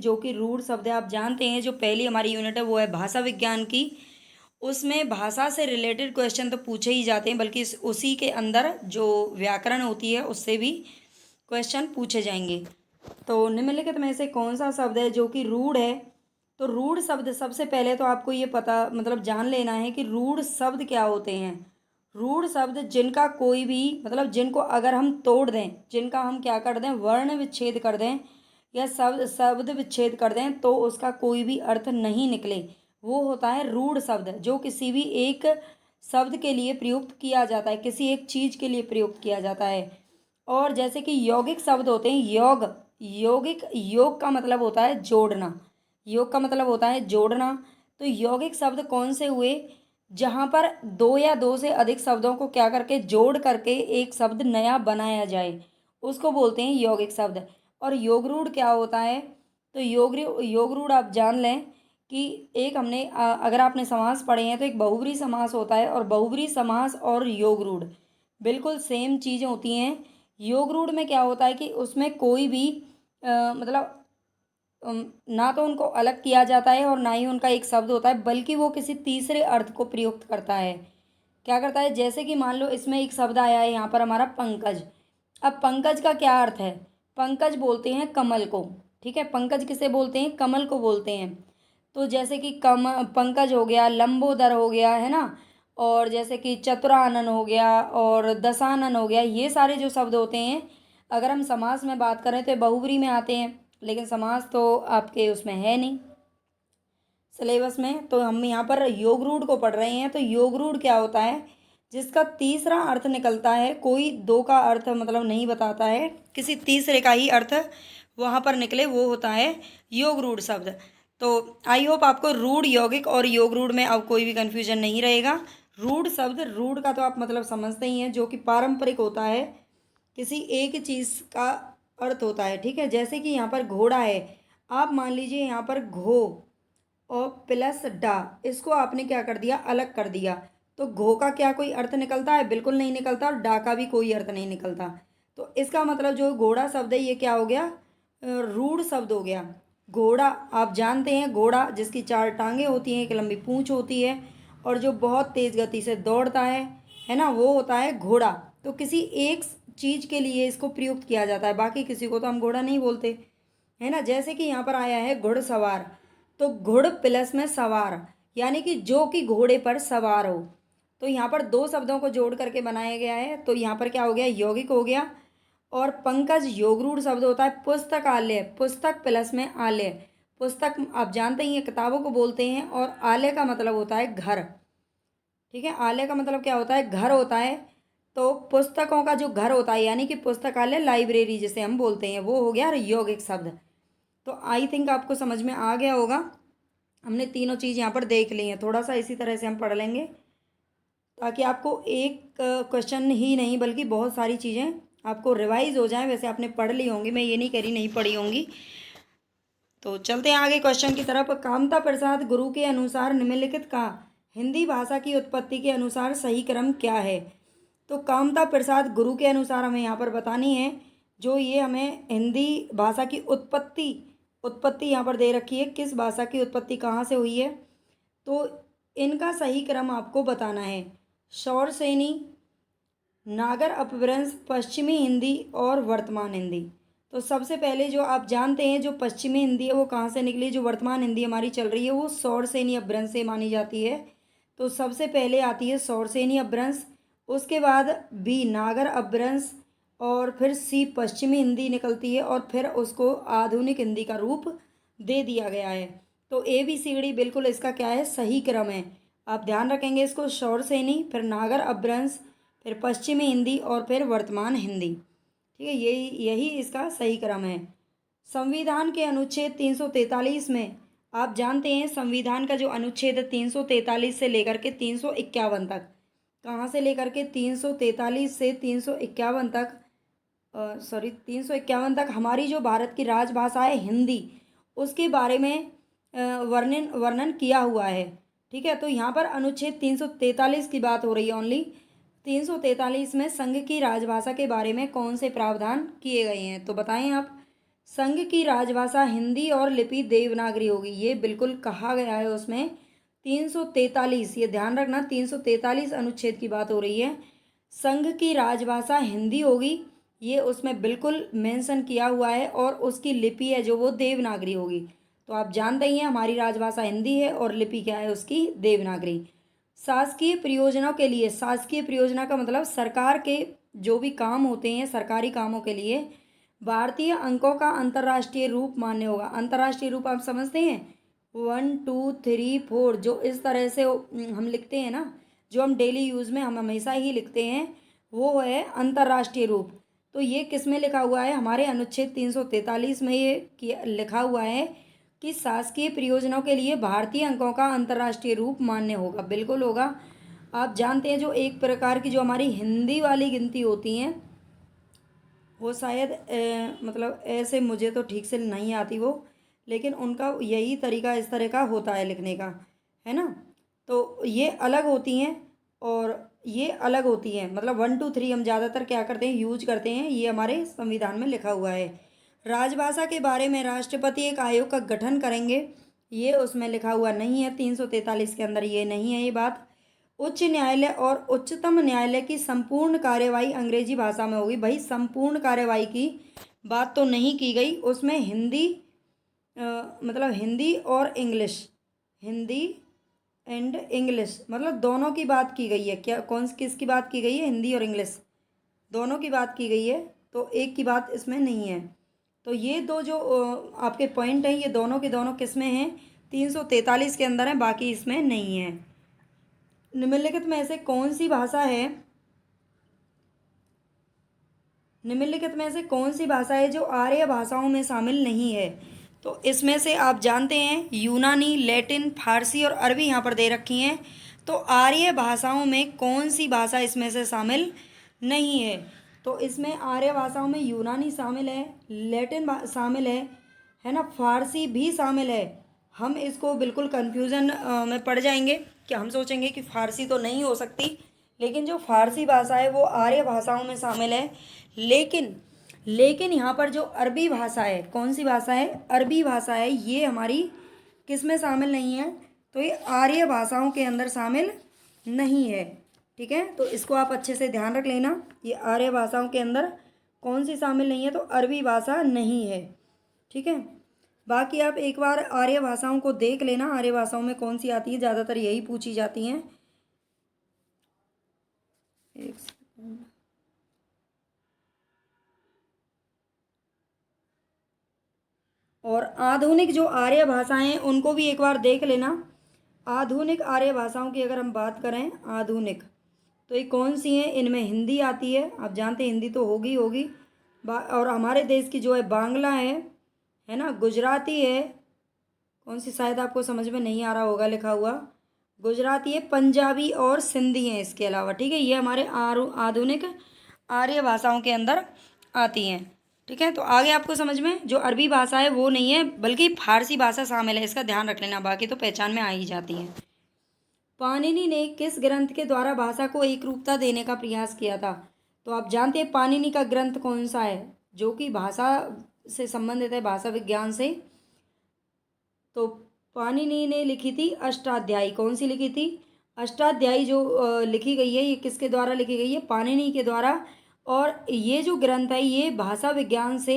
जो कि रूढ़ शब्द है, आप जानते हैं जो पहली हमारी यूनिट है वो है भाषा विज्ञान की। उसमें भाषा से रिलेटेड क्वेश्चन तो पूछे ही जाते हैं, बल्कि उसी के अंदर जो व्याकरण होती है उससे भी क्वेश्चन पूछे जाएंगे। तो निम्नलिखित में से कौन सा शब्द है जो कि रूढ़ है? तो रूढ़ शब्द, सबसे पहले तो आपको ये पता मतलब जान लेना है कि रूढ़ शब्द क्या होते हैं। रूढ़ शब्द जिनका कोई भी मतलब जिनको अगर हम तोड़ दें, जिनका हम क्या कर दें, वर्ण विच्छेद कर दें या शब्द शब्द विच्छेद कर दें तो उसका कोई भी अर्थ नहीं निकले, वो होता है रूढ़ शब्द। जो किसी भी एक शब्द के लिए प्रयुक्त किया जाता है, किसी एक चीज के लिए प्रयुक्त किया जाता है। और जैसे कि यौगिक शब्द होते हैं, यौगिक, योग का मतलब होता है जोड़ना, योग का मतलब होता है जोड़ना। तो यौगिक शब्द कौन से हुए? जहाँ पर दो या दो से अधिक शब्दों को क्या करके जोड़ करके एक शब्द नया बनाया जाए, उसको बोलते हैं यौगिक शब्द। और योग रूढ़ क्या होता है? तो योग रूढ़ आप जान लें कि एक हमने अगर आपने समास पढ़े हैं तो एक बहुब्री समास होता है, और बहुब्री समास और योग रूढ़ बिल्कुल सेम चीज़ें होती हैं। योग रूढ़ में क्या होता है कि उसमें कोई भी मतलब ना तो उनको अलग किया जाता है और ना ही उनका एक शब्द होता है, बल्कि वो किसी तीसरे अर्थ को प्रयुक्त करता है। क्या करता है? जैसे कि मान लो इसमें एक शब्द आया है यहाँ पर हमारा पंकज। अब पंकज का क्या अर्थ है? पंकज बोलते हैं कमल को, ठीक है। पंकज किसे बोलते हैं? कमल को बोलते हैं। तो जैसे कि पंकज हो गया, लंबोदर हो गया, है ना, और जैसे कि चतुरानन हो गया और दशानन हो गया, ये सारे जो शब्द होते हैं अगर हम समास में बात करें तो ये बहुब्री में आते हैं, लेकिन समास तो आपके उसमें है नहीं सिलेबस में। तो हम यहाँ पर योग रूढ़ को पढ़ रहे हैं। तो योग रूढ़ क्या होता है? जिसका तीसरा अर्थ निकलता है, कोई दो का अर्थ मतलब नहीं बताता है, किसी तीसरे का ही अर्थ वहाँ पर निकले, वो होता है योग रूढ़ शब्द। तो आई होप आपको रूढ़, यौगिक और योग रूढ़ में अब कोई भी कन्फ्यूजन नहीं रहेगा। रूढ़ शब्द, रूढ़ का तो आप मतलब समझते ही हैं, जो कि पारंपरिक होता है, किसी एक चीज़ का अर्थ होता है, ठीक है। जैसे कि यहाँ पर घोड़ा है, आप मान लीजिए यहाँ पर घो और प्लस डा, इसको आपने क्या कर दिया? अलग कर दिया। तो घो का क्या कोई अर्थ निकलता है? बिल्कुल नहीं निकलता, और डा का भी कोई अर्थ नहीं निकलता। तो इसका मतलब जो घोड़ा शब्द है ये क्या हो गया? रूढ़ शब्द हो गया। घोड़ा, आप जानते हैं घोड़ा जिसकी चार टांगे होती हैं, एक लंबी पूंछ होती है और जो बहुत तेज गति से दौड़ता है ना, वो होता है घोड़ा। तो किसी एक चीज के लिए इसको प्रयुक्त किया जाता है, बाकी किसी को तो हम घोड़ा नहीं बोलते, है ना। जैसे कि यहाँ पर आया है घुड़सवार, तो घुड़ प्लस में सवार, यानी कि जो कि घोड़े पर सवार हो। तो यहाँ पर दो शब्दों को जोड़ करके बनाया गया है। तो यहाँ पर क्या हो गया? यौगिक हो गया। और पंकज योगरूढ़ शब्द होता है। पुस्तकालय, पुस्तक प्लस में आलय, पुस्तक आप जानते ही हैं किताबों को बोलते हैं, और आलय का मतलब होता है घर, ठीक है। आलय का मतलब क्या होता है? घर होता है। तो पुस्तकों का जो घर होता है, यानी कि पुस्तकालय, लाइब्रेरी जिसे हम बोलते हैं, वो हो गया यौगिक शब्द। तो आई थिंक आपको समझ में आ गया होगा। हमने तीनों चीज़ यहाँ पर देख ली हैं, थोड़ा सा इसी तरह से हम पढ़ लेंगे ताकि आपको एक क्वेश्चन ही नहीं बल्कि बहुत सारी चीज़ें आपको रिवाइज हो जाएं। वैसे आपने पढ़ ली होंगी, मैं ये नहीं कह रही नहीं पढ़ी होंगी। तो चलते हैं आगे क्वेश्चन की तरफ। कामता प्रसाद गुरु के अनुसार निम्नलिखित का हिंदी भाषा की उत्पत्ति के अनुसार सही क्रम क्या है? तो कामता प्रसाद गुरु के अनुसार हमें यहाँ पर बतानी है, जो ये हमें हिंदी भाषा की उत्पत्ति उत्पत्ति यहाँ पर दे रखी है, किस भाषा की उत्पत्ति कहाँ से हुई है, तो इनका सही क्रम आपको बताना है। शौरसेनी, नागर अपभ्रंश, पश्चिमी हिंदी और वर्तमान हिंदी। तो सबसे पहले जो आप जानते हैं जो पश्चिमी हिंदी है वो कहाँ से निकली? जो वर्तमान हिंदी हमारी चल रही है वो शौरसेनी अपभ्रंश से मानी जाती है। तो सबसे पहले आती है शौरसेनी अपभ्रंश, उसके बाद बी नागर अपभ्रंश, और फिर सी पश्चिमी हिंदी निकलती है, और फिर उसको आधुनिक हिंदी का रूप दे दिया गया है। तो ए बी सी डी बिल्कुल इसका क्या है? सही क्रम है। आप ध्यान रखेंगे इसको, शौरसेनी, फिर नागर अपभ्रंश, फिर पश्चिमी हिंदी और फिर वर्तमान हिंदी, ठीक है। यही यही इसका सही क्रम है। संविधान के अनुच्छेद 343 में आप जानते हैं संविधान का जो अनुच्छेद है 343 से लेकर के 351 तक, कहाँ से लेकर के 343 से 351 तक, सॉरी 351 तक हमारी जो भारत की राजभाषा है हिंदी, उसके बारे में वर्णन वर्णन किया हुआ है, ठीक है। तो यहाँ पर अनुच्छेद 343 की बात हो रही है ओनली। 343 में संघ की राजभाषा के बारे में कौन से प्रावधान किए गए हैं? तो बताएं आप। संघ की राजभाषा हिंदी और लिपि देवनागरी होगी, ये बिल्कुल कहा गया है उसमें। 343, ये ध्यान रखना, 343 अनुच्छेद की बात हो रही है। संघ की राजभाषा हिंदी होगी, ये उसमें बिल्कुल मेंशन किया हुआ है, और उसकी लिपि है जो वो देवनागरी होगी। तो आप जानते ही हैं हमारी राजभाषा हिंदी है और लिपि क्या है उसकी, देवनागरी। शासकीय परियोजनाओं के लिए, शासकीय परियोजना का मतलब सरकार के जो भी काम होते हैं सरकारी कामों के लिए भारतीय अंकों का अंतर्राष्ट्रीय रूप मान्य होगा। अंतर्राष्ट्रीय रूप आप समझते हैं, 1 2 3 4, जो इस तरह से हम लिखते हैं ना, जो हम डेली यूज़ में हम हमेशा ही लिखते हैं, वो है अंतर्राष्ट्रीय रूप। तो ये किस में लिखा हुआ है, हमारे अनुच्छेद 343 में ये लिखा हुआ है कि शासकीय परियोजनाओं के लिए भारतीय अंकों का अंतर्राष्ट्रीय रूप मान्य होगा, बिल्कुल होगा। आप जानते हैं जो एक प्रकार की जो हमारी हिंदी वाली गिनती होती हैं, वो शायद मतलब ऐसे मुझे तो ठीक से नहीं आती वो, लेकिन उनका यही तरीका इस तरह का होता है लिखने का, है ना। तो ये अलग होती हैं और ये अलग होती हैं, मतलब 1 2 3 हम ज़्यादातर क्या करते हैं, यूज करते हैं, ये हमारे संविधान में लिखा हुआ है। राजभाषा के बारे में राष्ट्रपति एक आयोग का गठन करेंगे, ये उसमें लिखा हुआ नहीं है, 343 के अंदर ये नहीं है ये बात। उच्च न्यायालय और उच्चतम न्यायालय की संपूर्ण कार्यवाही अंग्रेजी भाषा में होगी। भाई संपूर्ण कार्यवाही की बात तो नहीं की गई उसमें, हिंदी मतलब हिंदी और इंग्लिश, हिंदी एंड इंग्लिश मतलब दोनों की बात की गई है। क्या कौन किसकी बात की गई है, हिंदी और इंग्लिश दोनों की बात की गई है, तो एक की बात इसमें नहीं है। तो ये दो जो आपके पॉइंट हैं, ये दोनों के दोनों किस में हैं, 343 के अंदर हैं, बाकी इसमें नहीं है। निम्नलिखित में से कौन सी भाषा है, निम्नलिखित में से कौन सी भाषा है जो आर्य भाषाओं में शामिल नहीं है। तो इसमें से आप जानते हैं यूनानी, लैटिन, फारसी और अरबी यहाँ पर दे रखी हैं। तो आर्य भाषाओं में कौन सी भाषा इसमें से शामिल नहीं है। तो इसमें आर्य भाषाओं में यूनानी शामिल है, लैटिन शामिल है ना, फारसी भी शामिल है। हम इसको बिल्कुल कन्फ्यूज़न में पड़ जाएंगे कि हम सोचेंगे कि फारसी तो नहीं हो सकती, लेकिन जो फारसी भाषा है वो आर्य भाषाओं में शामिल है। लेकिन यहाँ पर जो अरबी भाषा है, कौन सी भाषा है, अरबी भाषा है, ये हमारी किस में शामिल नहीं है, तो ये आर्य भाषाओं के अंदर शामिल नहीं है। ठीक है, तो इसको आप अच्छे से ध्यान रख लेना, ये आर्य भाषाओं के अंदर कौन सी शामिल नहीं है, तो अरबी भाषा नहीं है। ठीक है, बाकी आप एक बार आर्य भाषाओं को देख लेना, आर्य भाषाओं में कौन सी आती है, ज़्यादातर यही पूछी जाती हैं। एक सेकंड, और आधुनिक जो आर्य भाषाएं हैं उनको भी एक बार देख लेना। आधुनिक आर्य भाषाओं की अगर हम बात करें, आधुनिक तो ये कौन सी हैं, इनमें हिंदी आती है, आप जानते हैं हिंदी तो होगी होगी, और हमारे देश की जो है बांग्ला है ना, गुजराती है, कौन सी शायद आपको समझ में नहीं आ रहा होगा लिखा हुआ, गुजराती है, पंजाबी और सिंधी हैं इसके अलावा। ठीक है, ये हमारे आधुनिक आर्य भाषाओं के अंदर आती हैं। ठीक है, तो आगे आपको समझ में जो अरबी भाषा है वो नहीं है, बल्कि फारसी भाषा शामिल है, इसका ध्यान रख लेना, बाकी तो पहचान में आ ही जाती है। पाणिनि ने किस ग्रंथ के द्वारा भाषा को एक रूपता देने का प्रयास किया था। तो आप जानते हैं पाणिनि का ग्रंथ कौन सा है जो कि भाषा से संबंधित है, भाषा विज्ञान से। तो पाणिनि ने लिखी थी अष्टाध्यायी, कौन सी लिखी थी, अष्टाध्यायी जो लिखी गई है, ये किसके द्वारा लिखी गई है, पाणिनि के द्वारा। और ये जो ग्रंथ है ये भाषा विज्ञान से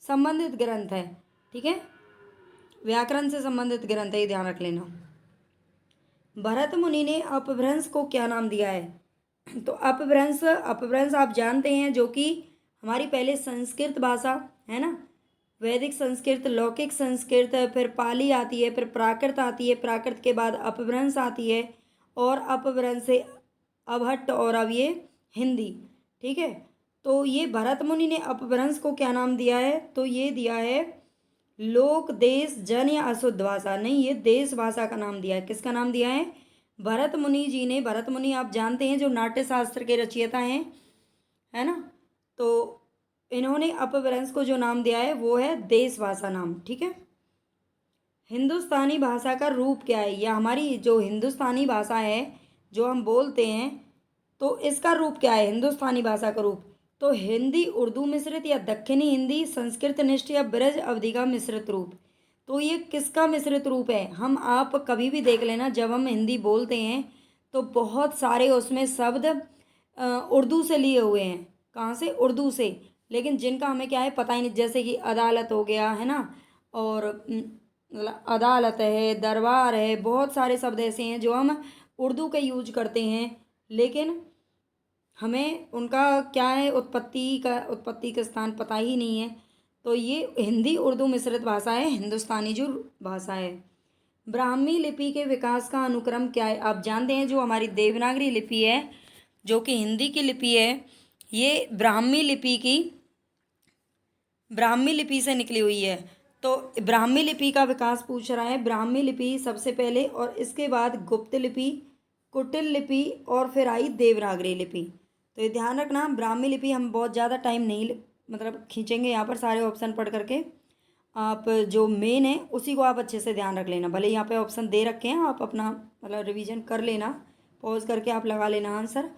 संबंधित ग्रंथ है। ठीक है, व्याकरण से संबंधित ग्रंथ है, ये ध्यान रख लेना। भरत मुनि ने अपभ्रंश को क्या नाम दिया है। तो अपभ्रंश आप जानते हैं जो कि हमारी पहले संस्कृत भाषा है ना, वैदिक संस्कृत, लौकिक संस्कृत, फिर पाली आती है, फिर प्राकृत आती है, प्राकृत के बाद अपभ्रंश आती है, और अपभ्रंश से अभट्ट, और अब ये हिंदी। ठीक है, तो ये भरत मुनि ने अपभ्रंश को क्या नाम दिया है, तो ये दिया है लोक, देश, जन या अशुद्ध भाषा, नहीं ये देश भाषा का नाम दिया है। किसका नाम दिया है, भरत मुनि जी ने। भरत मुनि आप जानते हैं जो नाट्य शास्त्र के रचयिता हैं, है ना, तो इन्होंने अपभ्रंश को जो नाम दिया है वो है देश भाषा नाम। ठीक है, हिंदुस्तानी भाषा का रूप क्या है, या हमारी जो हिंदुस्तानी भाषा है जो हम बोलते हैं, तो इसका रूप क्या है, हिंदुस्तानी भाषा का रूप, तो हिंदी उर्दू मिश्रित या दक्षिणी हिंदी संस्कृत निष्ठ या ब्रज अवधि का मिश्रित रूप। तो ये किसका मिश्रित रूप है? हम आप कभी भी देख लेना, जब हम हिंदी बोलते हैं तो बहुत सारे उसमें शब्द उर्दू से लिए हुए हैं। कहाँ से? उर्दू से। लेकिन जिनका हमें क्या है पता ही नहीं, जैसे कि अदालत हो गया है ना, और मतलब अदालत है, दरबार है, बहुत सारे शब्द ऐसे हैं जो हम उर्दू के यूज करते हैं, लेकिन हमें उनका क्या है, उत्पत्ति का स्थान पता ही नहीं है। तो ये हिंदी उर्दू मिश्रित भाषा है, हिंदुस्तानी जो भाषा है। ब्राह्मी लिपि के विकास का अनुक्रम क्या है? आप जानते हैं जो हमारी देवनागरी लिपि है, जो कि हिंदी की लिपि है, ये ब्राह्मी लिपि से निकली हुई है। तो ब्राह्मी लिपि का विकास पूछ रहा है। ब्राह्मी लिपि सबसे पहले, और इसके बाद गुप्त लिपि, कुटिल लिपि, और फिर आई देवनागरी लिपि। तो ये ध्यान रखना, ब्राह्मी लिपि हम बहुत ज़्यादा टाइम नहीं मतलब खींचेंगे यहाँ पर, सारे ऑप्शन पढ़ करके आप जो मेन है उसी को आप अच्छे से ध्यान रख लेना। भले यहाँ पे ऑप्शन दे रखे हैं, आप अपना मतलब रिवीजन कर लेना, पॉज करके आप लगा लेना आंसर।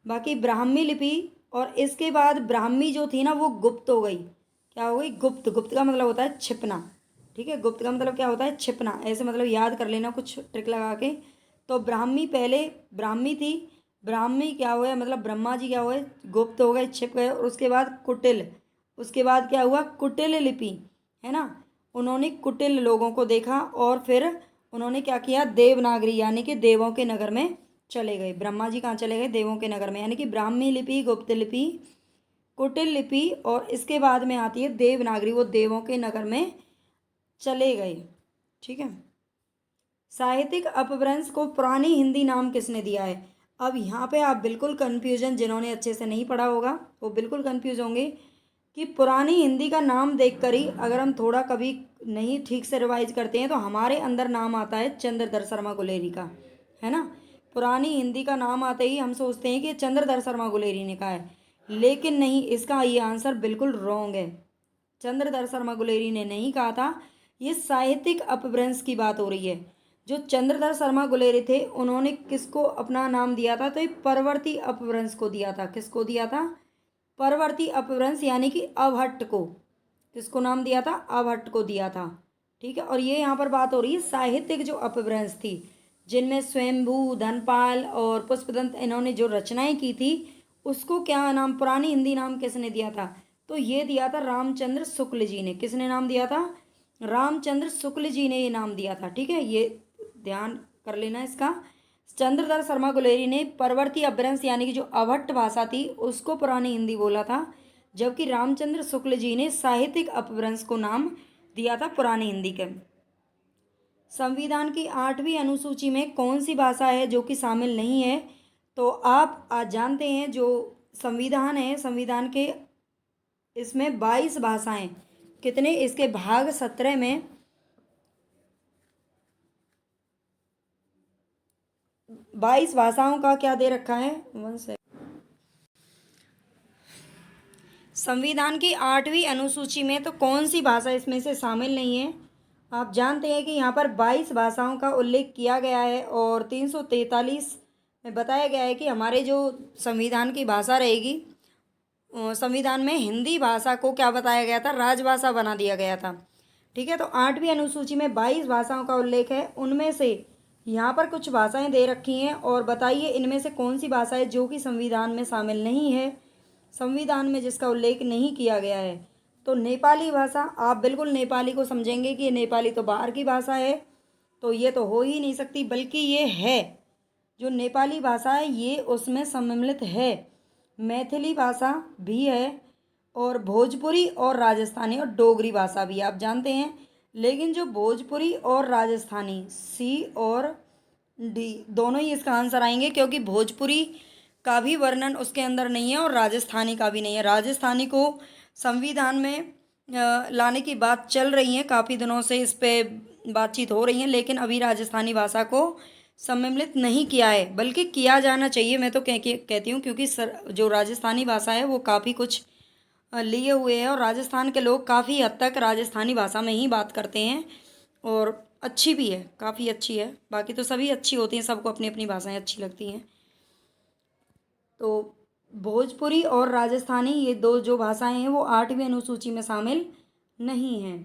बाकी ब्राह्मी लिपि, और इसके बाद ब्राह्मी जो थी ना वो गुप्त हो गई। क्या हो गई? गुप्त। गुप्त का मतलब होता है छिपना। ठीक है, गुप्त का मतलब क्या होता है? छिपना। ऐसे मतलब याद कर लेना कुछ ट्रिक लगा के। तो ब्राह्मी पहले ब्राह्मी थी, ब्राह्मी क्या हुआ, मतलब ब्रह्मा जी क्या हुए? गुप्त हो गए, छिप गए। और उसके बाद कुटिल, उसके बाद क्या हुआ? कुटिल लिपि, है ना। उन्होंने कुटिल लोगों को देखा और फिर उन्होंने क्या किया? देवनागरी यानी कि देवों के नगर में चले गए। ब्रह्मा जी कहाँ चले गए? देवों के नगर में। यानी कि ब्राह्मी लिपि, गुप्त लिपि, कुटिल लिपि, और इसके बाद में आती है देवनागरी, वो देवों के नगर में चले गए। ठीक है। साहित्यिक अपभ्रंश को पुरानी हिंदी नाम किसने दिया है? अब यहाँ पे आप बिल्कुल कन्फ्यूजन, जिन्होंने अच्छे से नहीं पढ़ा होगा वो बिल्कुल कन्फ्यूज होंगे कि पुरानी हिंदी का नाम देखकर ही अगर हम थोड़ा कभी नहीं ठीक से रिवाइज करते हैं तो हमारे अंदर नाम आता है चंद्रधर शर्मा गुलेरी का, है ना। पुरानी हिंदी का नाम आते ही हम सोचते हैं कि चंद्रधर शर्मा गुलेरी ने कहा है, लेकिन नहीं, इसका ये आंसर बिल्कुल रॉन्ग है। चंद्रधर शर्मा गुलेरी ने नहीं कहा था। ये साहित्यिक अपभ्रंश की बात हो रही है। जो चंद्रधर शर्मा गुलेरी थे उन्होंने किसको अपना नाम दिया था? तो ये परवर्ती अपभ्रंश को दिया था। किसको दिया था? परवर्ती अपभ्रंश यानी कि अभट्ट को। किसको नाम दिया था? अभट्ट को दिया था। ठीक है। और ये यहाँ पर बात हो रही है साहित्यिक जो अपभ्रंश थी, जिनमें स्वयंभू, धनपाल और पुष्पदंत, इन्होंने जो रचनाएं की थी उसको क्या नाम, पुरानी हिंदी नाम किसने दिया था? तो ये दिया था रामचंद्र शुक्ल जी ने। किसने नाम दिया था? रामचंद्र शुक्ल जी ने ये नाम दिया था। ठीक है, ये ध्यान कर लेना इसका। चंद्रधर शर्मा गुलेरी ने परवर्ती अपभ्रंश यानी कि जो अभट्ट भाषा थी उसको पुरानी हिंदी बोला था, जबकि रामचंद्र शुक्ल जी ने साहित्यिक अपभ्रंश को नाम दिया था पुरानी हिंदी के। संविधान की 8वीं अनुसूची में कौन सी भाषा है जो कि शामिल नहीं है? तो आप आज जानते हैं जो संविधान है, संविधान के इसमें 22 भाषाएं, कितने इसके भाग 17 में 22 भाषाओं का क्या दे रखा है? संविधान की 8वीं अनुसूची में तो कौन सी भाषा इसमें से शामिल नहीं है? आप जानते हैं कि यहाँ पर 22 भाषाओं का उल्लेख किया गया है और 343 में बताया गया है कि हमारे जो संविधान की भाषा रहेगी, संविधान में हिंदी भाषा को क्या बताया गया था? राजभाषा बना दिया गया था। ठीक है। तो 8वीं अनुसूची में 22 भाषाओं का उल्लेख है, उनमें से यहाँ पर कुछ भाषाएं दे रखी हैं और बताइए इनमें से कौन सी भाषा है जो कि संविधान में शामिल नहीं है, संविधान में जिसका उल्लेख नहीं किया गया है। तो नेपाली भाषा, आप बिल्कुल नेपाली को समझेंगे कि नेपाली तो बाहर की भाषा है, तो ये तो हो ही नहीं सकती, बल्कि ये है, जो नेपाली भाषा है ये उसमें सम्मिलित है। मैथिली भाषा भी है, और भोजपुरी और राजस्थानी और डोगरी भाषा भी आप जानते हैं। लेकिन जो भोजपुरी और राजस्थानी, सी और डी दोनों ही इसका आंसर आएंगे, क्योंकि भोजपुरी का भी वर्णन उसके अंदर नहीं है और राजस्थानी का भी नहीं है। राजस्थानी को संविधान में लाने की बात चल रही है, काफ़ी दिनों से इस पे बातचीत हो रही है, लेकिन अभी राजस्थानी भाषा को सम्मिलित नहीं किया है, बल्कि किया जाना चाहिए। मैं तो कहती हूँ, क्योंकि जो राजस्थानी भाषा है वो काफ़ी कुछ लिए हुए है और राजस्थान के लोग काफ़ी हद तक राजस्थानी भाषा में ही बात करते हैं और अच्छी भी है, काफ़ी अच्छी है। बाकी तो सभी अच्छी होती हैं, सबको अपनी अपनी भाषाएं अच्छी लगती हैं। तो भोजपुरी और राजस्थानी ये दो जो भाषाएं हैं वो 8वीं अनुसूची में शामिल नहीं हैं।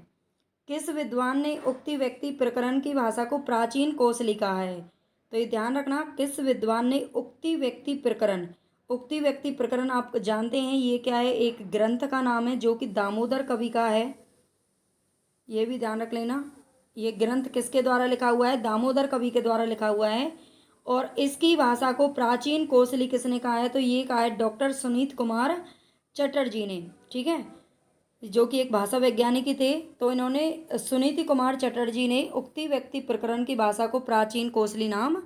किस विद्वान ने उक्ति व्यक्ति प्रकरण की भाषा को प्राचीन कोसली कहा है? तो ये ध्यान रखना, किस विद्वान ने उक्ति व्यक्ति प्रकरण, उक्ति व्यक्ति प्रकरण आप जानते हैं ये क्या है, एक ग्रंथ का नाम है जो कि दामोदर कवि का है, ये भी ध्यान रख लेना। ये ग्रंथ किसके द्वारा लिखा हुआ है? दामोदर कवि के द्वारा लिखा हुआ है। और इसकी भाषा को प्राचीन कोसली किसने कहा है? तो ये कहा है डॉक्टर सुनीत कुमार चटर्जी ने, ठीक है, जो कि एक भाषा वैज्ञानिक ही थे। तो इन्होंने, सुनीति कुमार चटर्जी ने उक्ति व्यक्ति प्रकरण की भाषा को प्राचीन कोसली नाम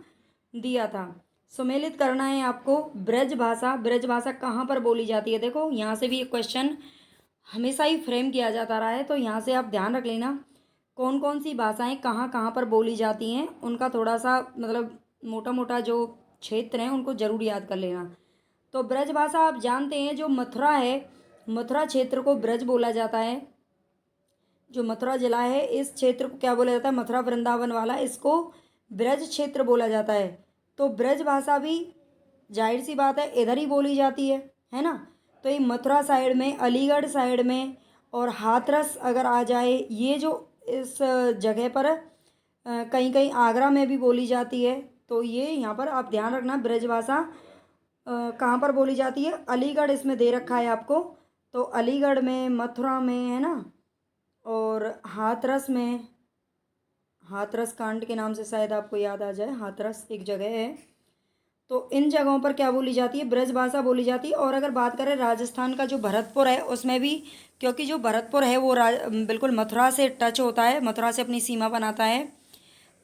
दिया था। सुमेलित करना है आपको ब्रज भाषा। ब्रज भाषा कहाँ पर बोली जाती है? देखो यहाँ से भी एक क्वेश्चन हमेशा ही फ्रेम किया जाता रहा है, तो यहाँ से आप ध्यान रख लेना कौन कौन सी भाषाएं कहाँ कहाँ पर बोली जाती हैं, उनका थोड़ा सा मतलब मोटा मोटा जो क्षेत्र हैं उनको जरूर याद कर लेना। तो ब्रज भाषा आप जानते हैं जो मथुरा है, मथुरा क्षेत्र को ब्रज बोला जाता है। जो मथुरा जिला है इस क्षेत्र को क्या बोला जाता है? मथुरा वृंदावन वाला, इसको ब्रज क्षेत्र बोला जाता है। तो ब्रज भाषा भी जाहिर सी बात है इधर ही बोली जाती है ना। तो ये मथुरा साइड में, अलीगढ़ साइड में और हाथरस अगर आ जाए, ये जो इस जगह पर कहीं कहीं आगरा में भी बोली जाती है। तो ये यहाँ पर आप ध्यान रखना ब्रज भाषा कहाँ पर बोली जाती है? अलीगढ़ इसमें दे रखा है आपको। तो अलीगढ़ में, मथुरा में, है ना, और हाथरस में, हाथरस कांड के नाम से शायद आपको याद आ जाए, हाथरस एक जगह है। तो इन जगहों पर क्या बोली जाती है? ब्रज भाषा बोली जाती है। और अगर बात करें राजस्थान का जो भरतपुर है उसमें भी, क्योंकि जो भरतपुर है वो बिल्कुल मथुरा से टच होता है, मथुरा से अपनी सीमा बनाता है,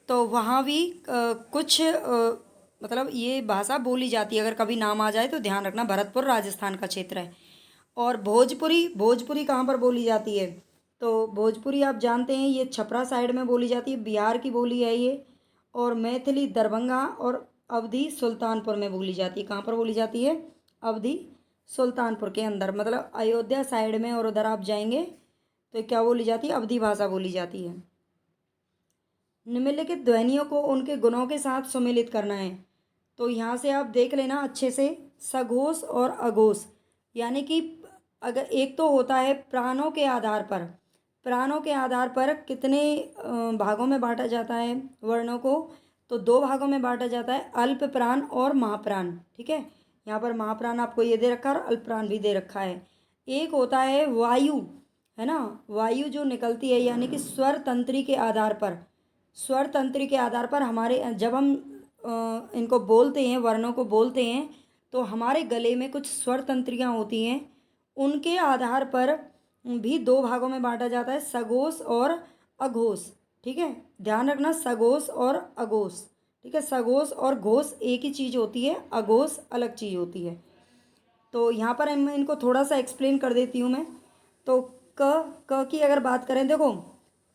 तो वहाँ भी कुछ मतलब ये भाषा बोली जाती है। अगर कभी नाम आ जाए तो ध्यान रखना, भरतपुर राजस्थान का क्षेत्र है। और भोजपुरी, भोजपुरी कहाँ पर बोली जाती है? तो भोजपुरी आप जानते हैं ये छपरा साइड में बोली जाती है, बिहार की बोली है ये। और मैथिली दरभंगा और अवधी सुल्तानपुर में बोली जाती है। कहाँ पर बोली जाती है? अवधी सुल्तानपुर के अंदर, मतलब अयोध्या साइड में, और उधर आप जाएंगे तो क्या बोली जाती है? अवधी भाषा बोली जाती है। निम्नलिखित ध्वनियों को उनके गुणों के साथ सुमेलित करना है। तो यहाँ से आप देख लेना अच्छे से, सघोष और अघोष, यानी कि अगर एक तो होता है प्राणों के आधार पर, प्राणों के आधार पर कितने भागों में बांटा जाता है वर्णों को? तो 2 भागों में बांटा जाता है, अल्प प्राण और महाप्राण, ठीक है। यहाँ पर महाप्राण आपको ये दे रखा है और अल्प प्राण भी दे रखा है। एक होता है वायु, है ना, वायु जो निकलती है, यानी कि स्वर तंत्री के आधार पर, स्वर तंत्री के आधार पर हमारे जब हम इनको बोलते हैं, वर्णों को बोलते हैं, तो हमारे गले में कुछ स्वर तंत्रियाँ होती हैं, उनके आधार पर भी 2 भागों में बांटा जाता है, सघोष और अघोष, ठीक है। ध्यान रखना, सघोष और अघोष, ठीक है। सघोष और घोष एक ही चीज़ होती है, अघोष अलग चीज़ होती है। तो यहाँ पर मैं इनको थोड़ा सा एक्सप्लेन कर देती हूँ मैं। तो क की अगर बात करें, देखो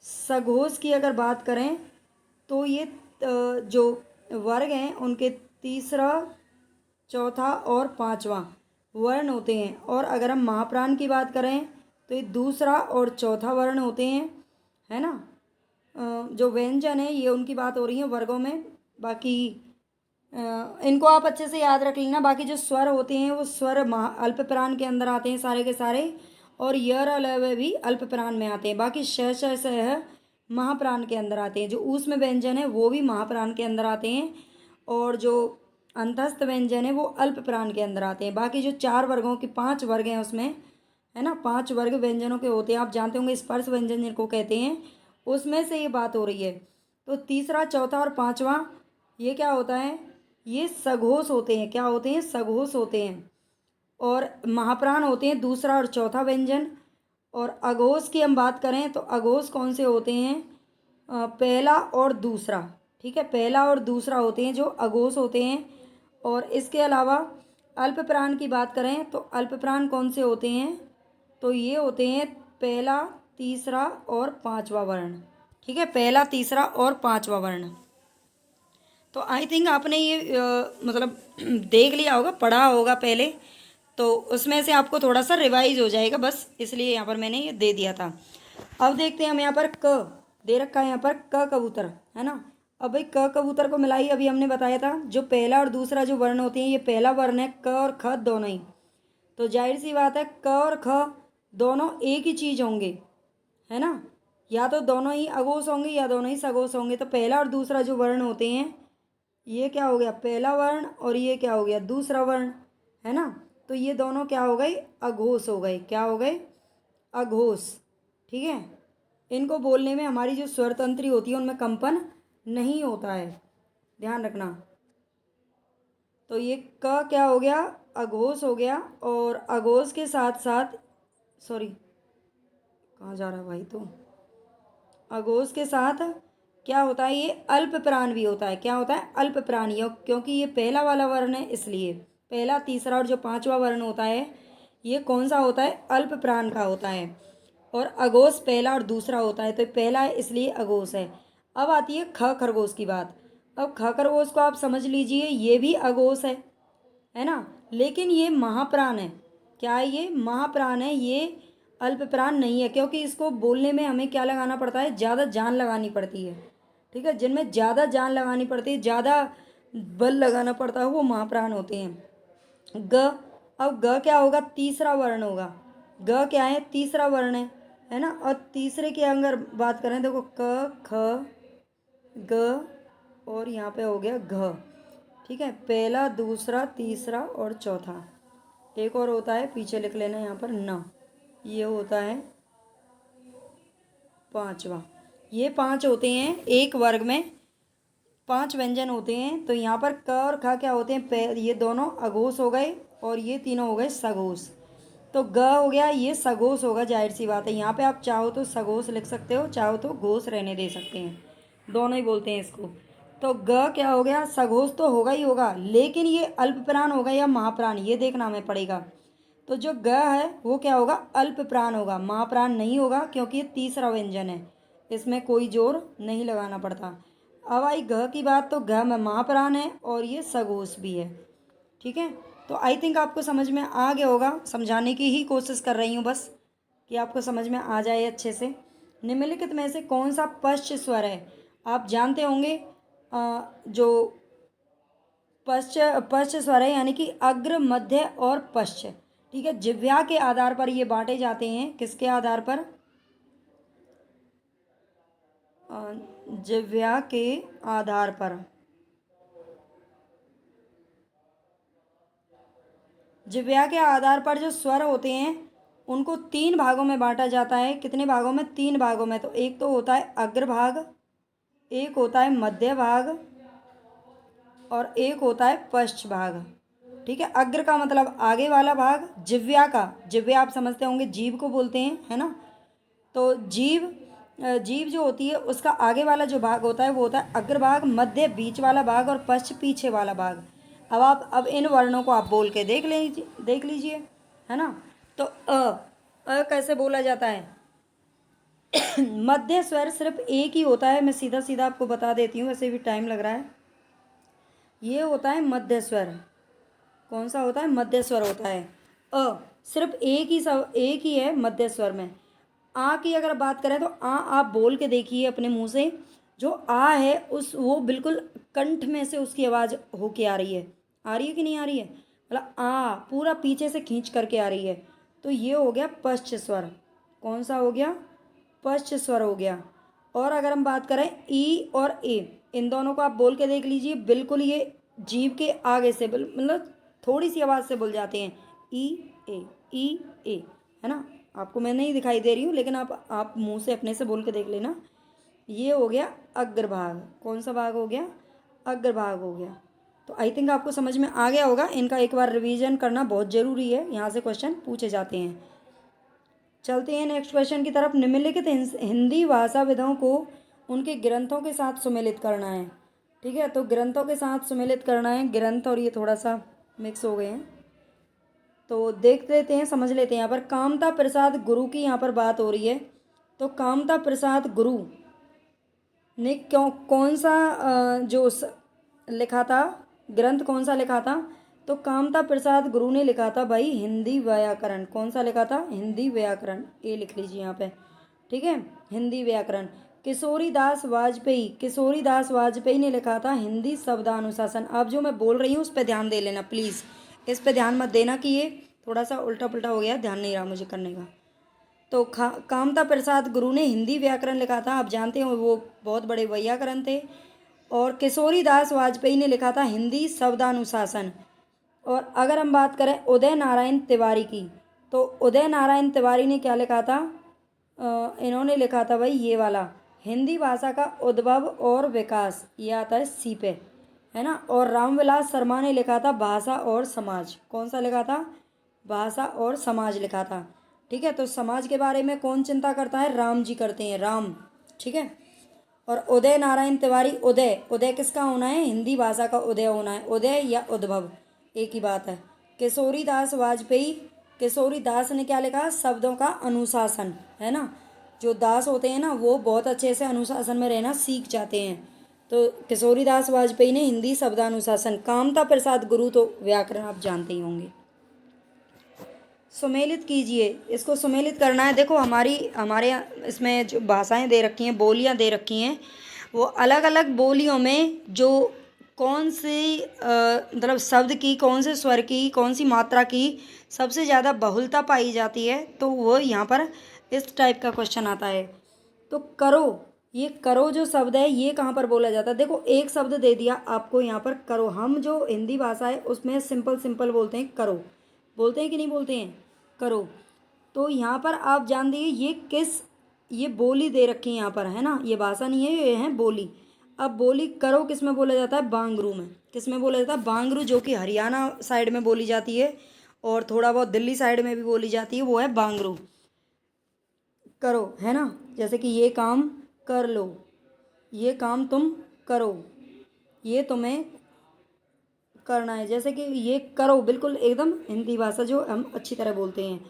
सघोष की अगर बात करें तो ये जो वर्ग हैं उनके तीसरा, चौथा और पांचवा वर्ण होते हैं। और अगर हम महाप्राण की बात करें तो ये दूसरा और चौथा वर्ण होते हैं, है ना। जो व्यंजन है ये उनकी बात हो रही है वर्गों में, बाकी इनको आप अच्छे से याद रख लेना। बाकी जो स्वर होते हैं वो स्वर अल्प प्राण के अंदर आते हैं सारे के सारे, और यर अलव भी अल्प प्राण में आते हैं। बाकी श श महाप्राण के अंदर आते हैं। जो ऊष्म व्यंजन है वो भी महाप्राण के अंदर आते हैं, और जो अंतस्थ व्यंजन है वो अल्प प्राण के अंदर आते हैं। बाकी जो 4 वर्गों के 5 वर्ग हैं उसमें, है ना, 5 वर्ग व्यंजनों के होते हैं। आप जानते होंगे स्पर्श व्यंजन जिनको कहते हैं, उसमें से ये बात हो रही है। तो तीसरा, चौथा और पांचवा ये क्या होता है? ये सघोष होते हैं। क्या होते हैं? सघोष होते हैं। और महाप्राण होते हैं दूसरा और चौथा व्यंजन। और अघोष की हम बात करें तो अघोष कौन से होते हैं? पहला और दूसरा, ठीक है, पहला और दूसरा होते हैं जो अघोष होते हैं। और इसके अलावा अल्प प्राण की बात करें तो अल्प प्राण कौन से होते हैं? तो ये होते हैं पहला, तीसरा और पांचवा वर्ण, ठीक है, पहला, तीसरा और पांचवा वर्ण। तो आई थिंक आपने ये मतलब देख लिया होगा, पढ़ा होगा पहले, तो उसमें से आपको थोड़ा सा रिवाइज हो जाएगा, बस इसलिए यहाँ पर मैंने ये दे दिया था। अब देखते हैं हम यहाँ पर क दे रखा है, यहाँ पर क कबूतर, है ना। अब भाई क कबूतर को मिलाई अभी हमने बताया था, जो पहला और दूसरा जो वर्ण होते हैं, ये पहला वर्ण है क और ख दोनों ही, तो जाहिर सी बात है क और ख दोनों एक ही चीज़ होंगे, है ना। या तो दोनों ही अघोष होंगे या दोनों ही सघोष होंगे। तो पहला और दूसरा जो वर्ण होते हैं, ये क्या हो गया, पहला वर्ण, और ये क्या हो गया, दूसरा वर्ण, है ना। तो ये दोनों क्या हो गए, अघोष हो गए। क्या हो गए, अघोष। ठीक है, इनको बोलने में हमारी जो स्वर तंत्री होती है उनमें कंपन नहीं होता है, ध्यान रखना। तो ये क क्या हो गया, अघोष हो गया। और अघोष के साथ साथ, सॉरी कहाँ जा रहा है भाई, तो अघोष के साथ क्या होता है, ये अल्प प्राण भी होता है। क्या होता है, अल्प प्राण। क्योंकि ये पहला वाला वर्ण है, इसलिए पहला, तीसरा और जो पांचवा वर्ण होता है, ये कौन सा होता है, अल्प प्राण का होता है। और अघोष पहला और दूसरा होता है, तो पहला है इसलिए अघोष है। अब आती है ख खरगोश की बात। अब ख खरगोश को आप समझ लीजिए, ये भी अघोष है ना, लेकिन ये महाप्राण है। क्या है, ये महाप्राण है, ये अल्प प्राण नहीं है। क्योंकि इसको बोलने में हमें क्या लगाना पड़ता है, ज़्यादा जान लगानी पड़ती है। ठीक है, जिनमें ज़्यादा जान लगानी पड़ती है, ज़्यादा बल लगाना पड़ता है, वो महाप्राण होते हैं। ग, अब ग क्या होगा, तीसरा वर्ण होगा। ग क्या है, तीसरा वर्ण है ना। और तीसरे की अगर बात करें, देखो क ख ग और यहाँ पे हो गया घ। ठीक है, पहला, दूसरा, तीसरा और चौथा। एक और होता है, पीछे लिख लेना यहाँ पर, न। ये होता है पांचवा। ये पांच होते हैं एक वर्ग में, पांच व्यंजन होते हैं। तो यहाँ पर क और ख क्या होते हैं, ये दोनों अघोष हो गए और ये तीनों हो गए सघोष। तो ग हो गया, ये सघोष होगा, जाहिर सी बात है। यहाँ पे आप चाहो तो सघोष लिख सकते हो, चाहो तो घोष रहने दे सकते हैं, दोनों ही बोलते हैं इसको। तो ग क्या हो गया, सघोष तो होगा ही होगा, लेकिन ये अल्प प्राण होगा या महाप्राण, ये देखना हमें पड़ेगा। तो जो ग है वो क्या होगा, अल्प प्राण होगा, महाप्राण नहीं होगा, क्योंकि ये तीसरा व्यंजन है, इसमें कोई जोर नहीं लगाना पड़ता। अब आई घ की बात, तो घ में महाप्राण है और ये सघोष भी है। ठीक है, तो आई थिंक आपको समझ में आ गया होगा, समझाने की ही कोशिश कर रही हूँ बस, कि आपको समझ में आ जाए अच्छे से। निम्नलिखित में से कौन सा पश्च स्वर है, आप जानते होंगे, जो पश्च पश्च स्वर है, यानी कि अग्र, मध्य और पश्च। ठीक है, जिह्वा के आधार पर ये बांटे जाते हैं, किसके आधार पर, जिह्वा के आधार पर। जिह्वा के आधार पर जो स्वर होते हैं उनको तीन भागों में बांटा जाता है। कितने भागों में, तीन भागों में। तो एक तो होता है अग्रभाग, एक होता है मध्य भाग और एक होता है पश्च भाग। ठीक है, अग्र का मतलब आगे वाला भाग, जिह्वा का, जिह्वा आप समझते होंगे जीभ को बोलते हैं, है ना। तो जीभ जो होती है उसका आगे वाला जो भाग होता है वो होता है अग्रभाग, मध्य बीच वाला भाग और पश्च पीछे वाला भाग। अब इन वर्णों को आप बोल के देख लीजिए, है ना। तो अ कैसे बोला जाता है, मध्य स्वर सिर्फ एक ही होता है, मैं सीधा सीधा आपको बता देती हूँ, वैसे भी टाइम लग रहा है। ये होता है मध्य स्वर। कौन सा होता है, मध्य स्वर होता है। अ सिर्फ एक ही है मध्य स्वर में। आ की अगर बात करें तो आ आप बोल के देखिए अपने मुंह से, जो आ है उस वो बिल्कुल कंठ में से उसकी आवाज़ होके आ रही है कि नहीं आ रही है, मतलब आ पूरा पीछे से खींच करके आ रही है। तो ये हो गया पश्च स्वर। कौन सा हो गया, पश्च स्वर हो गया। और अगर हम बात करें ई और ए, इन दोनों को आप बोल के देख लीजिए, बिल्कुल ये जीभ के आगे से मतलब थोड़ी सी आवाज़ से बोल जाते हैं, ई ए, है ना। आपको मैं नहीं दिखाई दे रही हूँ, लेकिन आप मुंह से अपने से बोल के देख लेना। ये हो गया अग्रभाग। कौन सा भाग हो गया, अग्रभाग हो गया। तो आई थिंक आपको समझ में आ गया होगा। इनका एक बार रिवीजन करना बहुत ज़रूरी है, यहाँ से क्वेश्चन पूछे जाते हैं। चलते हैं नेक्स्ट क्वेश्चन की तरफ। निम्नलिखित हिंदी भाषाविदों को उनके ग्रंथों के साथ सुमेलित करना है। ठीक है, तो ग्रंथों के साथ सुमेलित करना है। ग्रंथ और ये थोड़ा सा मिक्स हो गए हैं, तो देख लेते हैं, समझ लेते हैं। यहाँ पर कामता प्रसाद गुरु की यहाँ पर बात हो रही है। तो कामता प्रसाद गुरु ने कौन सा लिखा था, ग्रंथ कौन सा लिखा था। तो कामता प्रसाद गुरु ने लिखा था भाई हिंदी व्याकरण। कौन सा लिखा था, हिंदी व्याकरण। ये लिख लीजिए यहाँ पे, ठीक है, हिंदी व्याकरण। किशोरी दास वाजपेयी ने लिखा था हिंदी शब्दानुशासन। अब जो मैं बोल रही हूँ उस पर ध्यान दे लेना प्लीज़, इस पे ध्यान मत देना कि ये थोड़ा सा उल्टा पुल्टा हो गया, ध्यान नहीं रहा मुझे करने का। तो कामता प्रसाद गुरु ने हिंदी व्याकरण लिखा था, आप जानते हो वो बहुत बड़े वैयाकरण थे। और किशोरी दास वाजपेयी ने लिखा था हिंदी शब्दानुशासन। और अगर हम बात करें उदय नारायण तिवारी की, तो उदय नारायण तिवारी ने क्या लिखा था? इन्होंने लिखा था भाई ये वाला, हिंदी भाषा का उद्भव और विकास, ये आता है सी पे, है ना। और रामविलास शर्मा ने लिखा था भाषा और समाज। कौन सा लिखा था? भाषा और समाज लिखा था। ठीक है, तो समाज के बारे में कौन चिंता करता है? राम जी करते हैं, राम। ठीक है। और उदय नारायण तिवारी, उदय, उदय किसका होना है? हिंदी भाषा का उदय होना है, उदय या उद्भव एक ही बात है। किशोरी दास वाजपेयी, किशोरी दास ने क्या लिखा? शब्दों का अनुशासन, है ना। जो दास होते हैं ना वो बहुत अच्छे से अनुशासन में रहना सीख जाते हैं। तो किशोरी दास वाजपेयी ने हिंदी शब्दानुशासन। कामता प्रसाद गुरु तो व्याकरण आप जानते ही होंगे। सुमेलित कीजिए, इसको सुमेलित करना है। देखो हमारे इसमें जो भाषाएं दे रखी हैं, बोलियां दे रखी हैं, वो अलग अलग बोलियों में जो कौन सी मतलब शब्द की, कौन से स्वर की, कौन सी मात्रा की सबसे ज़्यादा बहुलता पाई जाती है, तो वो यहाँ पर इस टाइप का क्वेश्चन आता है। तो करो, ये करो जो शब्द है ये कहाँ पर बोला जाता है? देखो एक शब्द दे दिया आपको यहाँ पर करो। हम जो हिंदी भाषा है उसमें सिंपल सिंपल बोलते हैं करो, बोलते हैं कि नहीं बोलते हैं? करो। तो यहाँ पर आप जान दीजिए ये बोली दे रखी है यहाँ पर, है ना। ये भाषा नहीं है, ये है बोली। अब बोली करो किस में बोला जाता है? बांगरू में। किस में बोला जाता है? बांगरू, जो कि हरियाणा साइड में बोली जाती है और थोड़ा बहुत दिल्ली साइड में भी बोली जाती है, वो है बांगरू। करो, है ना। जैसे कि ये काम कर लो, ये काम तुम करो, ये तुम्हें करना है। जैसे कि ये करो बिल्कुल एकदम हिंदी भाषा जो हम अच्छी तरह बोलते हैं।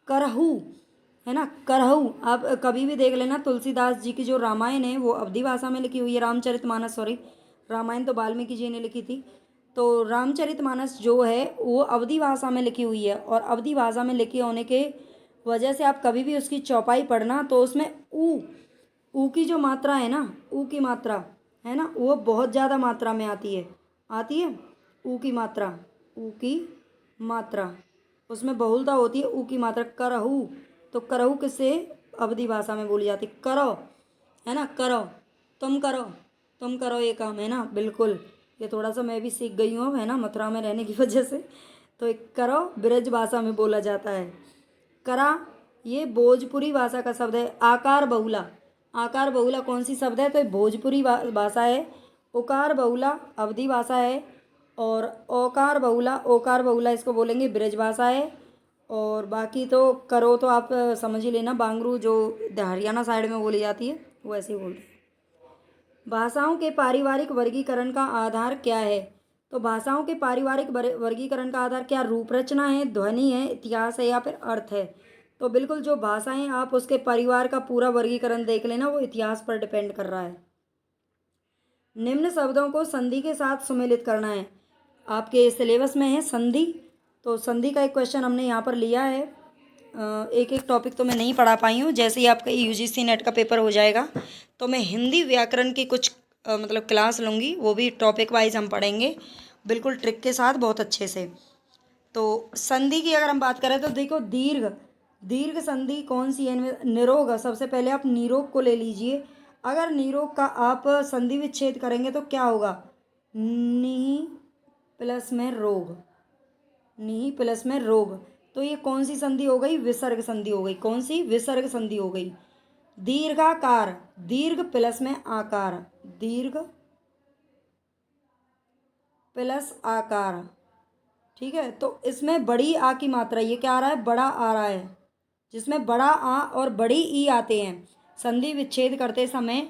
करहू, है ना, करहू। आप कभी भी देख लेना, तुलसीदास जी की जो रामायण है वो अवधी भाषा में लिखी हुई है, रामचरितमानस, सॉरी, रामायण तो वाल्मीकि जी ने लिखी थी। तो रामचरितमानस जो है वो अवधी भाषा में लिखी हुई है, और अवधी भाषा में लिखी होने के वजह से आप कभी भी उसकी चौपाई पढ़ना तो उसमें ऊ की जो मात्रा है ना, ऊ की मात्रा है ना, वो बहुत ज़्यादा मात्रा में आती है ऊ की मात्रा, ऊ की मात्रा, उसमें बहुलता होती है ऊ की मात्रा। करहू, तो करहू किससे अवधी भाषा में बोली जाती? करो, है ना, करो, तुम करो ये काम, है ना। बिल्कुल, ये थोड़ा सा मैं भी सीख गई हूँ, है ना, मथुरा में रहने की वजह से। तो एक करो ब्रज भाषा में बोला जाता है। करा, ये भोजपुरी भाषा का शब्द है। आकार बहुला, आकार बहुला कौन सी शब्द है? तो भोजपुरी भाषा है। उकार बहुला अवधी भाषा है। और ओकार बहुला इसको बोलेंगे ब्रज भाषा है। और बाकी तो करो तो आप समझ ही लेना, बांगरू जो हरियाणा साइड में बोली जाती है वो ऐसे ही बोलते हैं। भाषाओं के पारिवारिक वर्गीकरण का आधार क्या है? तो भाषाओं के पारिवारिक वर्गीकरण का आधार क्या? रूप रचना है, ध्वनि है, इतिहास है, या फिर अर्थ है? तो बिल्कुल जो भाषाएं आप उसके परिवार का पूरा वर्गीकरण देख लेना, वो इतिहास पर डिपेंड कर रहा है। निम्न शब्दों को संधि के साथ सुमेलित करना है। आपके सिलेबस में है संधि, तो संधि का एक क्वेश्चन हमने यहाँ पर लिया है। एक एक टॉपिक तो मैं नहीं पढ़ा पाई हूँ। जैसे ही आपका यूजीसी नेट का पेपर हो जाएगा तो मैं हिंदी व्याकरण की कुछ मतलब क्लास लूँगी, वो भी टॉपिक वाइज हम पढ़ेंगे बिल्कुल ट्रिक के साथ, बहुत अच्छे से। तो संधि की अगर हम बात करें तो देखो दीर्घ संधि कौन सी है इनमें? निरोग। सबसे पहले आप निरोग को ले लीजिए। अगर निरोग का आप संधि विच्छेद करेंगे तो क्या होगा? नी प्लस में रोग, नी प्लस में रोग। तो ये कौन सी संधि हो गई? विसर्ग संधि हो गई। कौन सी? विसर्ग संधि हो गई। दीर्घाकार, दीर्घ प्लस में आकार, दीर्घ प्लस आकार, ठीक है। तो इसमें बड़ी आ की मात्रा, ये क्या आ रहा है? बड़ा आ रहा है, जिसमें बड़ा आ और बड़ी ई आते हैं संधि विच्छेद करते समय।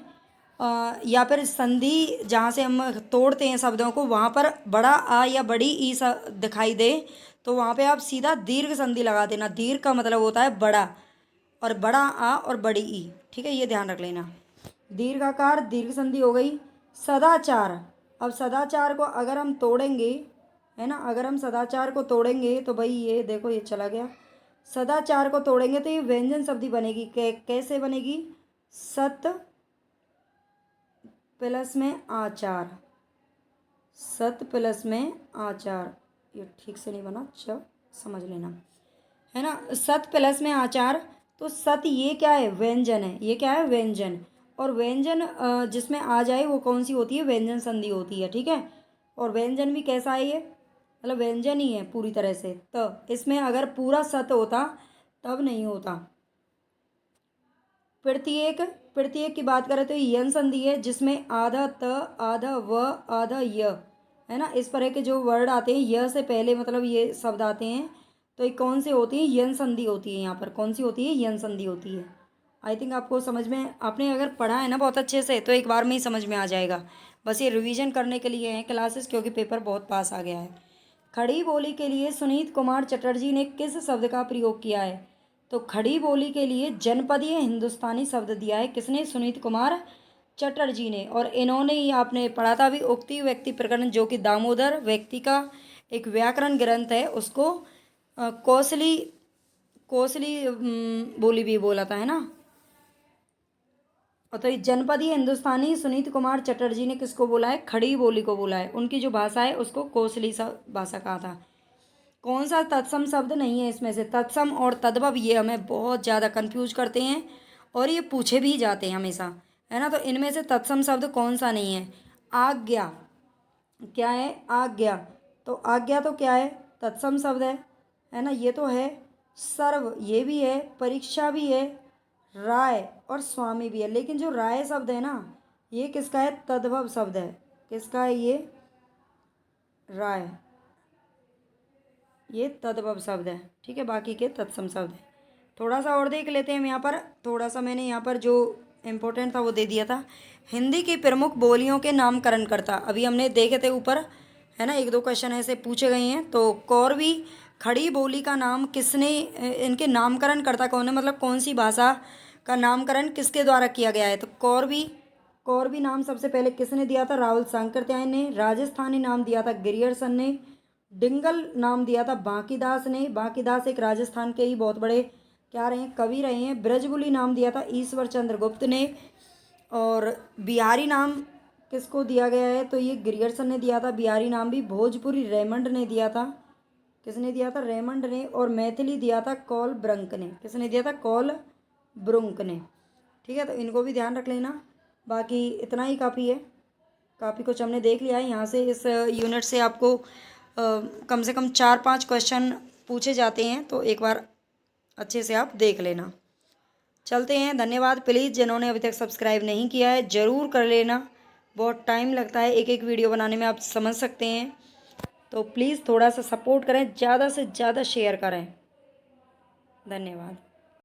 या फिर संधि जहाँ से हम तोड़ते हैं शब्दों को, वहाँ पर बड़ा आ या बड़ी ई दिखाई दे तो वहाँ पे आप सीधा दीर्घ संधि लगा देना। दीर्घ का मतलब होता है बड़ा, और बड़ा आ और बड़ी ई, ठीक है, ये ध्यान रख लेना। दीर्घाकार दीर्घ संधि हो गई। सदाचार, अब सदाचार को अगर हम तोड़ेंगे, है ना, अगर हम सदाचार को तोड़ेंगे तो भाई ये देखो ये चला गया। सदाचार को तोड़ेंगे तो ये व्यंजन शब्दी बनेगी। कैसे बनेगी? सत प्लस में आचार, सत प्लस में आचार, ये ठीक से नहीं बना, जब समझ लेना, है ना। सत प्लस में आचार, तो सत ये क्या है, व्यंजन है, ये क्या है, व्यंजन। और व्यंजन जिसमें आ जाए वो कौन सी होती है, व्यंजन संधि होती है, ठीक है। और व्यंजन भी कैसा है, ये मतलब व्यंजन ही है पूरी तरह से। तो इसमें अगर पूरा सत होता तब नहीं होता। प्रत्येक, प्रत्येक की बात करें तो यन संधि है, जिसमें आधा त, आधा व, आधा य, है ना। इस तरह के जो वर्ड आते हैं य से पहले, मतलब ये शब्द आते हैं, तो ये कौन से होती है, यन संधि होती है। यहाँ पर कौन सी होती है, यन संधि होती है। आई थिंक आपको समझ में, आपने अगर पढ़ा है ना बहुत अच्छे से, तो एक बार में ही समझ में आ जाएगा। बस ये रिवीजन करने के लिए हैं क्लासेस, क्योंकि पेपर बहुत पास आ गया है। खड़ी बोली के लिए सुनीत कुमार चटर्जी ने किस शब्द का प्रयोग किया है? तो खड़ी बोली के लिए जनपदीय हिंदुस्तानी शब्द दिया है, किसने, सुनीत कुमार चटर्जी ने। और इन्होंने ही, आपने पढ़ा था अभी, उक्ति व्यक्ति प्रकरण, जो कि दामोदर व्यक्ति का एक व्याकरण ग्रंथ है, उसको कौशली, कौशली बोली भी बोला था, है ना। और तो ये जनपदीय हिंदुस्तानी सुनीत कुमार चटर्जी ने किसको बोला है, खड़ी बोली को बोला है। उनकी जो भाषा है उसको कौशली भाषा कहा था। कौन सा तत्सम शब्द नहीं है इसमें से? तत्सम और तद्भव ये हमें बहुत ज़्यादा कंफ्यूज करते हैं, और ये पूछे भी जाते हैं हमेशा, है ना। तो इनमें से तत्सम शब्द कौन सा नहीं है? आज्ञा, क्या है, आज्ञा। तो आज्ञा तो क्या है, तत्सम शब्द है ना, ये तो है। सर्व ये भी है, परीक्षा भी है, राय और स्वामी भी है। लेकिन जो राय शब्द है ना, ये किसका है, तद्भव शब्द है। किसका है ये, राय, ये तद्भव शब्द है, ठीक है। बाकी के तत्सम शब्द है। थोड़ा सा और देख लेते हैं हम यहाँ पर, थोड़ा सा मैंने यहाँ पर जो इम्पोर्टेंट था वो दे दिया था। हिंदी की प्रमुख बोलियों के नामकरण करता, अभी हमने देखे थे ऊपर, है ना, एक दो क्वेश्चन ऐसे पूछे गए हैं। तो कौरवी खड़ी बोली का नाम किसने, इनके नामकरण करता कौन है, मतलब कौन सी भाषा का नामकरण किसके द्वारा किया गया है? तो कौरवी, कौरवी नाम सबसे पहले किसने दिया था, राहुल सांकृत्यायन ने। राजस्थानी नाम दिया था गिरियर्सन ने। डिंगल नाम दिया था बांकीदास ने। बांकीदास एक राजस्थान के ही बहुत बड़े क्या रहे हैं, कवि रहे हैं। ब्रजबुली नाम दिया था ईश्वर चंद्र गुप्त ने। और बिहारी नाम किसको दिया गया है? तो ये ग्रियर्सन ने दिया था बिहारी नाम भी। भोजपुरी रेमंड ने दिया था, किसने दिया था, रेमंड ने। और मैथिली दिया था कॉल ब्रंक ने। किसने दिया था, कॉल ब्रुंक ने, ठीक है। तो इनको भी ध्यान रख लेना। बाकी इतना ही काफ़ी है, काफ़ी कुछ हमने देख लिया है। यहाँ से इस यूनिट से आपको कम से कम 4-5 क्वेश्चन पूछे जाते हैं, तो एक बार अच्छे से आप देख लेना। चलते हैं, धन्यवाद। प्लीज़ जिन्होंने अभी तक सब्सक्राइब नहीं किया है ज़रूर कर लेना, बहुत टाइम लगता है एक एक वीडियो बनाने में, आप समझ सकते हैं। तो प्लीज़ थोड़ा सा सपोर्ट करें, ज़्यादा से ज़्यादा शेयर करें। धन्यवाद।